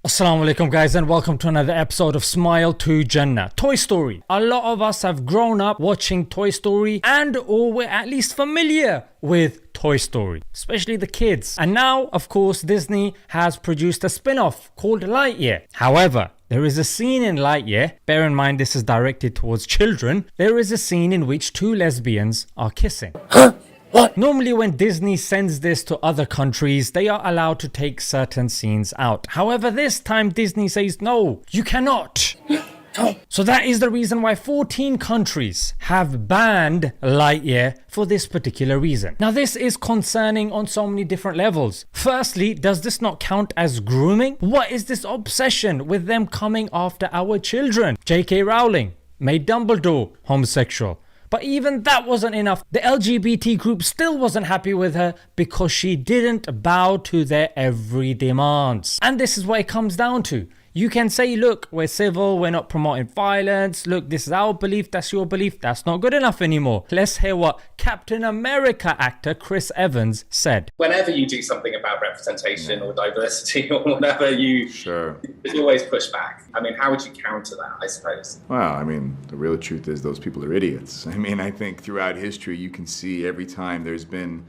Assalamu alaikum guys, and welcome to another episode of Smile to Jannah. Toy Story. A lot of us have grown up watching Toy Story or we're at least familiar with Toy Story, especially the kids. And now, of course, Disney has produced a spin-off called Lightyear. However, there is a scene in Lightyear, bear in mind this is directed towards children, there is a scene in which two lesbians are kissing. What? Normally when Disney sends this to other countries, they are allowed to take certain scenes out. However, this time Disney says, no, you cannot. So that is the reason why 14 countries have banned Lightyear for this particular reason. Now this is concerning on so many different levels. Firstly, does this not count as grooming? What is this obsession with them coming after our children? J.K. Rowling made Dumbledore homosexual. But even that wasn't enough. The LGBT group still wasn't happy with her because she didn't bow to their every demands. And this is what it comes down to. You can say, look, we're civil, we're not promoting violence. Look, this is our belief, that's your belief. That's not good enough anymore. Let's hear what Captain America actor Chris Evans said. Whenever you do something about representation or diversity or whatever, there's always pushback. I mean, how would you counter that, I suppose? Well, I mean, the real truth is those people are idiots. I mean, I think throughout history you can see every time there's been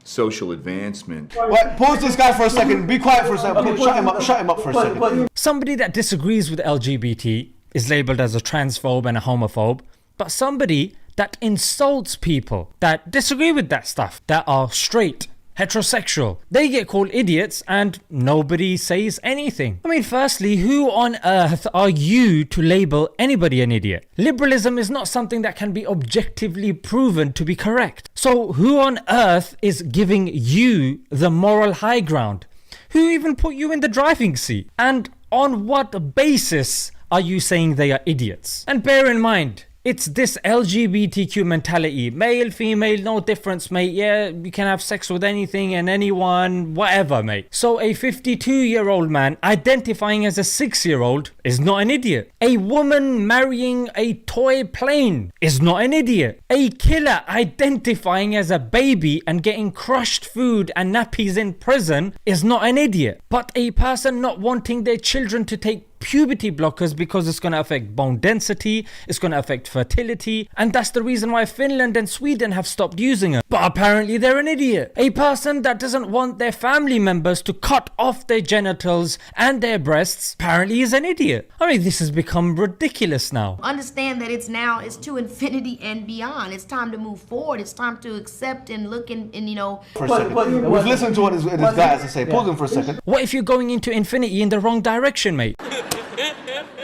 social advancement. What? Pause this guy for a second. Be quiet for a second. Okay, shut him up for a second. Somebody that disagrees with LGBT is labeled as a transphobe and a homophobe, but somebody that insults people that disagree with that stuff, that are straight, heterosexual, they get called idiots and nobody says anything. I mean, firstly, who on earth are you to label anybody an idiot? Liberalism is not something that can be objectively proven to be correct. So who on earth is giving you the moral high ground? Who even put you in the driving seat? And on what basis are you saying they are idiots? And bear in mind, it's this LGBTQ mentality. Male, female, no difference, mate. Yeah, you can have sex with anything and anyone, whatever, mate. So a 52-year-old man identifying as a 6-year-old is not an idiot. A woman marrying a toy plane is not an idiot. A killer identifying as a baby and getting crushed food and nappies in prison is not an idiot. But a person not wanting their children to take puberty blockers because it's going to affect bone density, it's going to affect fertility, and that's the reason why Finland and Sweden have stopped using it. But apparently they're an idiot. A person that doesn't want their family members to cut off their genitals and their breasts apparently is an idiot. I mean, this has become ridiculous now. Understand that it's to infinity and beyond. It's time to move forward. It's time to accept and look and you know. For a second. We've listened to what this guy has to say. Pause him for a second. What if you're going into infinity in the wrong direction, mate?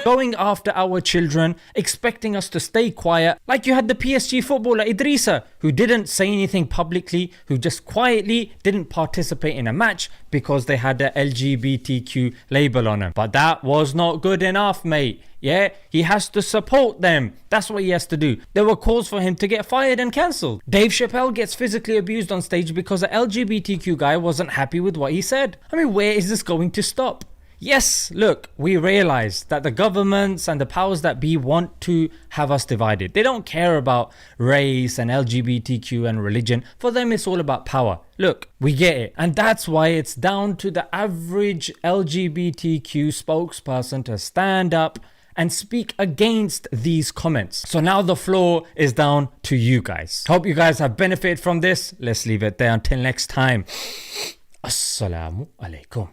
Going after our children, expecting us to stay quiet, like you had the PSG footballer Idrissa, who didn't say anything publicly, who just quietly didn't participate in a match because they had the LGBTQ label on him. But that was not good enough, mate. Yeah, he has to support them. That's what he has to do. There were calls for him to get fired and cancelled. Dave Chappelle gets physically abused on stage because an LGBTQ guy wasn't happy with what he said. I mean, where is this going to stop? Yes, look, we realize that the governments and the powers that be want to have us divided. They don't care about race and LGBTQ and religion. For them, it's all about power. Look, we get it. And that's why it's down to the average LGBTQ spokesperson to stand up and speak against these comments. So now the floor is down to you guys. Hope you guys have benefited from this. Let's leave it there until next time. Assalamu alaikum.